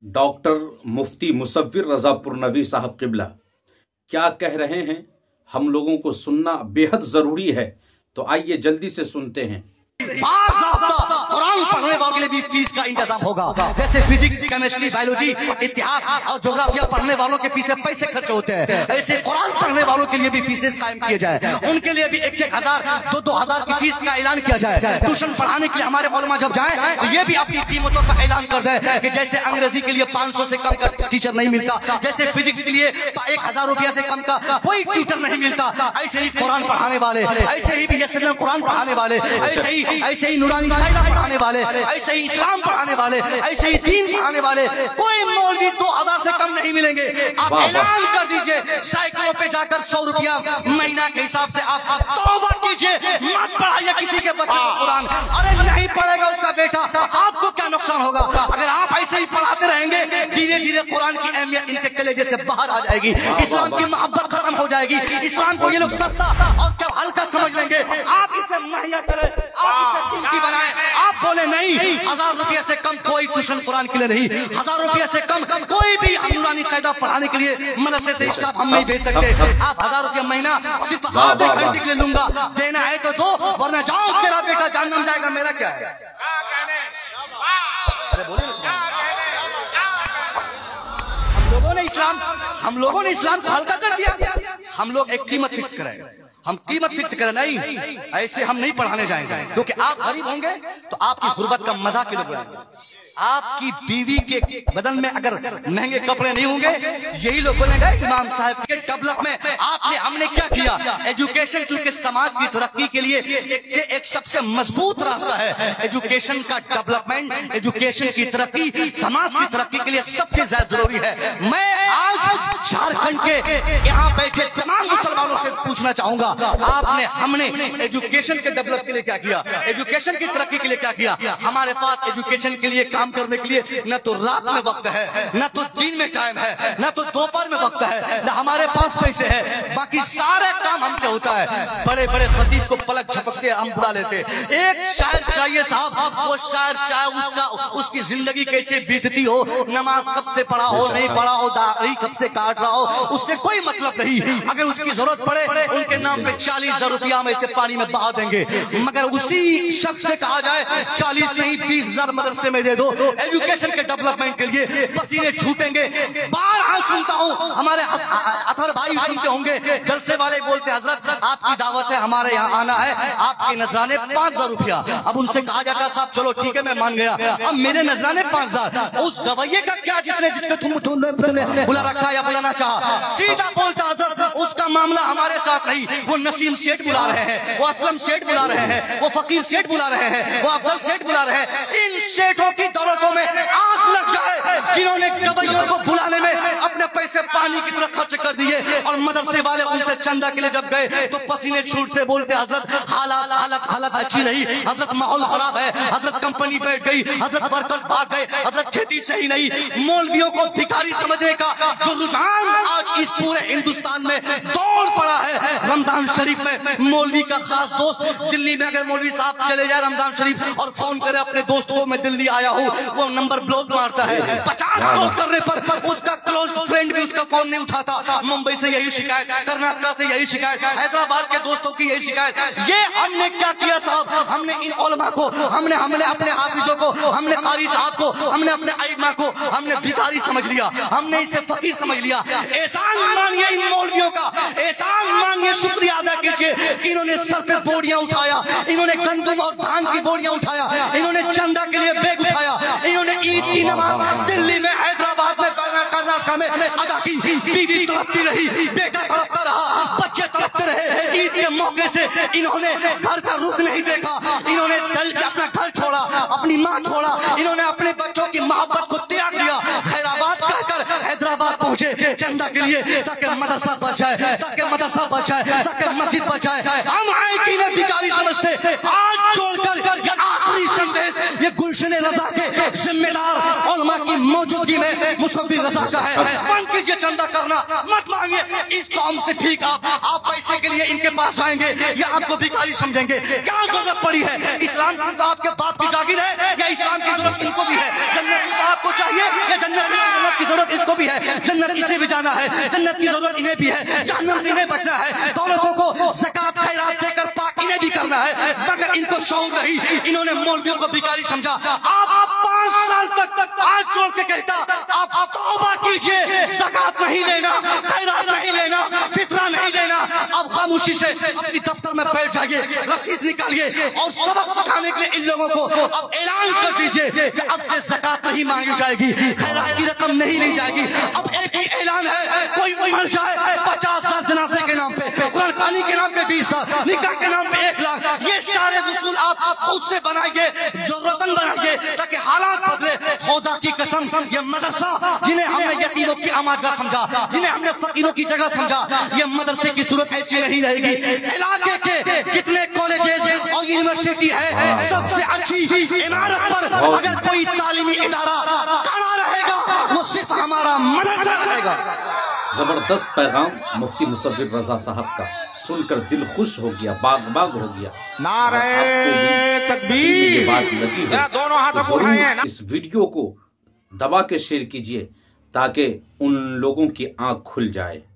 Doctor मुफ्ती मुसव्विर रज़ा पुरनवी साहब क़िबला क्या कह रहे हैं, हम लोगों को सुनना बेहद ज़रूरी है। तो आइए जल्दी से सुनते हैं। कुरान पढ़ने वालों के लिए भी फीस का इंतजाम होगा। जैसे फिजिक्स, केमिस्ट्री, बायोलॉजी, इतिहास और ज्योग्राफिया पढ़ने वालों के पीछे पैसे खर्च होते हैं, ऐसे कुरान पढ़ने वालों के लिए भी फीसेस कायम किए जाए। उनके लिए भी 1,000 2,000 की फीस का ऐलान किया जाए। ट्यूशन पढ़ाने के लिए हमारे उलमा जब जाए तो ये भी अपनी कीमतों का ऐलान कर दे कि जैसे अंग्रेजी के लिए 500 से कम का टीचर नहीं मिलता, जैसे फिजिक्स के लिए 1,000 रुपया से कम का कोई ट्यूटर नहीं मिलता, ऐसे ही कुरान पढ़ाने वाले, ऐसे ही भी कुरान पढ़ाने वाले, ऐसे ही नूरानी कायदा पढ़ाने वाले, ऐसे ही इस्लाम पढ़ाने वाले, ऐसे ही दीन पढ़ाने वाले, कोई मौलवी 2,000 से कम नहीं मिलेंगे। आप ऐलान कर दीजिए, साइकिलों पे जाकर 100 रुपया महीना के हिसाब से आप तौबा कीजिए, मत पढ़ाइए किसी के बच्चे को कुरान। अरे नहीं पढ़ेगा उसका बेटा, आपको क्या नुकसान होगा? अगर आप ऐसे ही पढ़ाते रहेंगे, धीरे धीरे कुरान की अहमियत इनके कलेजे से बाहर आ जाएगी, इस्लाम की मोहब्बत खत्म हो जाएगी, इस्लाम को ये लोग सस्ता और क्या हल्का समझ लेंगे। आप इसे मुहैया करें, आप इसे कीमती बनाएं। आप बोले नहीं, 1,000 रुपये से कम कोई ट्यूशन कुरान के लिए नहीं, 1,000 रुपये से कम कोई भी हम नूरानी कायदा पढ़ाने के लिए मदरसे से स्टाफ हम नहीं भेज सकते। आप 1,000 रुपया महीना सिर्फ आधे घंटे के लिए लूंगा, देना है तो दो, वरना जाओ, तेरा बेटा जहन्नम जाएगा, मेरा क्या है। हम लोगों ने इस्लाम को हल्का कर दिया। हम लोग एक कीमत फिक्स करें, हम कीमत फिक्स करें, नहीं ऐसे हम नहीं पढ़ाने जाएंगे, क्योंकि आप गरीब होंगे तो आपकी गुर्बत का मजाक के लोग बोलेंगे। आपकी बीवी के बदन में अगर महंगे कपड़े नहीं होंगे, यही लोग बोलेंगे इमाम साहब के डेवलप में आपने हमने क्या किया। एजुकेशन चूंकि समाज की तरक्की के लिए एक सबसे मजबूत रास्ता है, एजुकेशन का डेवलपमेंट, एजुकेशन की तरक्की समाज की तरक्की के लिए सबसे ज्यादा जरूरी है। मैं आज झारखंड के यहाँ बैठे तमाम मुसलमानों से पूछना चाहूंगा, आपने हमने एजुकेशन के डेवलप के लिए क्या किया, एजुकेशन की तरक्की के लिए क्या किया। हमारे पास एजुकेशन के लिए काम करने के लिए न तो रात में वक्त है, न तो दिन में टाइम है, न तो दोपहर में वक्त है, न हमारे पास पैसे है, बाकी सारे काम हमसे होता है। बड़े बड़े खतीब को पलक झपकते हम बुला लेते। एक शायर चाहिए साहब, वो शायर चाहे उसकी जिंदगी कैसे बीतती हो, नमाज कब से पढ़ा हो नहीं पढ़ा हो, दाढ़ी कब से काट रहा हो, उससे कोई मतलब नहीं। अगर उसकी जरूरत पड़े उनके नाम पे 40,000 रुपया हम ऐसे पानी में बहा देंगे, मगर उसी शख्स से कहा जाए 40 नहीं 20,000 मदरसे में दे दो, एजुकेशन के डेवलपमेंट के लिए पसीने छूटेंगे। बार सुनता हूँ, हमारे अथर भाई सुनते होंगे, जलसे वाले बोलते हजरत आपकी दावत है, हमारे यहाँ आना है, आपके नजराने 5,000 रुपया। अब उनसे कहा जाता साहब चलो ठीक है मैं मान गया, अब मेरे नजराने 5,000, उस गवैये का क्या जिसने तुमने बुला रखा या बुलाना चाहा। सीधा बोलता हजरत उसका मामला हमारे साथ नहीं, वो नसीम सेठ बुला रहे हैं, वो असलम सेठ बुला रहे हैं, वो फकीर सेठ बुला रहे हैं, वो अफजल सेठ बुला रहे हैं। इन सेठों की दौलतों में आग लग जाए जिन्होंने गवैयों को बुलाने में अपने पैसे पानी की तरफ खर्च कर दिए, और मदरसे वाले उनसे चंदा के लिए जब गए तो पसीने छूटते बोलते हजरत हालत अच्छी नहीं, हजरत माहौल खराब है, हजरत कंपनी बैठ गई, हजरत वर्कर्स भाग गए, हजरत खेती सही नहीं। मौलवियों को भिखारी समझने का जो रुझान आज इस पूरे हिंदुस्तान में दौड़ पड़ा है। रमजान शरीफ में मौलवी का खास दोस्त दिल्ली में, अगर मौलवी साहब चले जाए रमजान शरीफ और फोन करे अपने दोस्तों को मैं दिल्ली आया हूँ, वो नंबर ब्लॉक मारता है। 50 कॉल करने पर उसका क्लोज फ्रेंड भी उसका फोन नहीं उठाता। मुंबई से यही शिकायत, कर्नाटक से यही शिकायत, हैदराबाद के दोस्तों की यही शिकायत। ये हमने क्या किया साहब, हमने इन उलमा को, हमने अपने हाफिजों को, हमने कारी साहब को, हमने अपने आइमा को हमने भिखारी समझ लिया, हमने इसे फकीर समझ लिया। एहसान मानिए इन मौलवियों का, एहसान मानिए, शुक्रिया अदा कीजिए कि इन्होंने सर पे बोरियां उठाया, इन्होंने गंदम और धान की बोरियां उठाया, इन्होंने चंदा के लिए बैग उठाया, इन्होंने ईद की नमाज दिल्ली में, हैदराबाद में, कर्नाटक में अदा की। बीवी तड़पती रही, बेटा तड़पता रहा, बच्चे तड़पते रहे। ईद के मौके से इन्होंने घर का रुख नहीं देखा, इन्होंने दल के अपना घर छोड़ा, अपनी माँ छोड़ा, इन्होंने अपने बच्चों की मोहब्बत को त्याग दिया। खैराबाद कहकर हैदराबाद पहुंचे चंदा के लिए, ताकि मदरसा बच जाए, ताकि मदरसा बच जाए, ताकि मस्जिद बच जाए। हम आए कि नहीं भिखारी समझते, आज छोड़कर ये आखिरी संदेश ये गुलशन रजा के जिम्मेदार उलमा की मौजूदगी में मुसव्विर रजा का है। बंद कीजिए चंदा करना, मत मांगिए इस कौम से भीख। आप पैसे के लिए इनके पास आएंगे या आपको भिखारी समझेंगे? क्या जरूरत पड़ी है? इस्लाम आपके बाप की जागीर है या इस्लाम की जरूरत इनको भी है? जन्नत आपको चाहिए या जन्नत خیرات کی ضرورت اس کو بھی ہے، جنت اسے بھی جانا ہے، جنت کی ضرورت انہیں بھی ہے، جہنم سے انہیں بچنا ہے، دولتوں کو زکات خیرات دے کر پاک انہیں بھی کرنا ہے، مگر ان کو شعور نہیں، انہوں نے مولویوں کو بھکاری سمجھا۔ آپ 5 سال تک آنکھ چھوڑ کے کہتا آپ توبہ کیجئے، زکات نہیں لینا، خیرات نہیں لینا، فطرہ نہیں لینا، اب خاموشی سے اپنی دفتر میں بیٹھ جائیے، رسید نکالیے اور سبق سکھانے کے لیے ان لوگوں کو اب اعلان کر دیجئے کہ اب سے زکات نہیں مانگی جائے گی، خیرات کی رقم نہیں لی جائے گی۔ اب ایک ہی اعلان ہے، کوئی مر جائے 50 سال جنازے کے نام پہ، قرآن خوانی کے نام پہ 20 سال، نکاح کے نام پہ 1 لاکھ، یہ سارے اصول آپ خود سے بنائیے، ضرورتاً بنائیے تاکہ حالات بدلے۔ خدا کی قسم، یہ مدرسہ جنہیں ہم نے یتیموں کی آمادگاہ سمجھا، جنہیں ہم نے فقیروں کی جگہ سمجھا، یہ مدرسے کی صورت ایسی نہیں رہے گی۔ علاقے کے جتنے کالجز اور یونیورسٹی ہے، سب سے اچھی عمارت پر اگر کوئی تعلیمی ادارہ کھڑا رہے گا وہ صرف ہمارا مدرسہ رہے گا۔ زبردست پیغام مفتی مصور رضا صاحب کا سن کر دل خوش ہو گیا، باغ باغ ہو گیا۔ نعرہ تکبیر، ذرا دونوں ہاتھوں کو اٹھائیں۔ اس ویڈیو کو دبا کے شیئر کیجئے تاکہ ان لوگوں کی آنکھ کھل جائے۔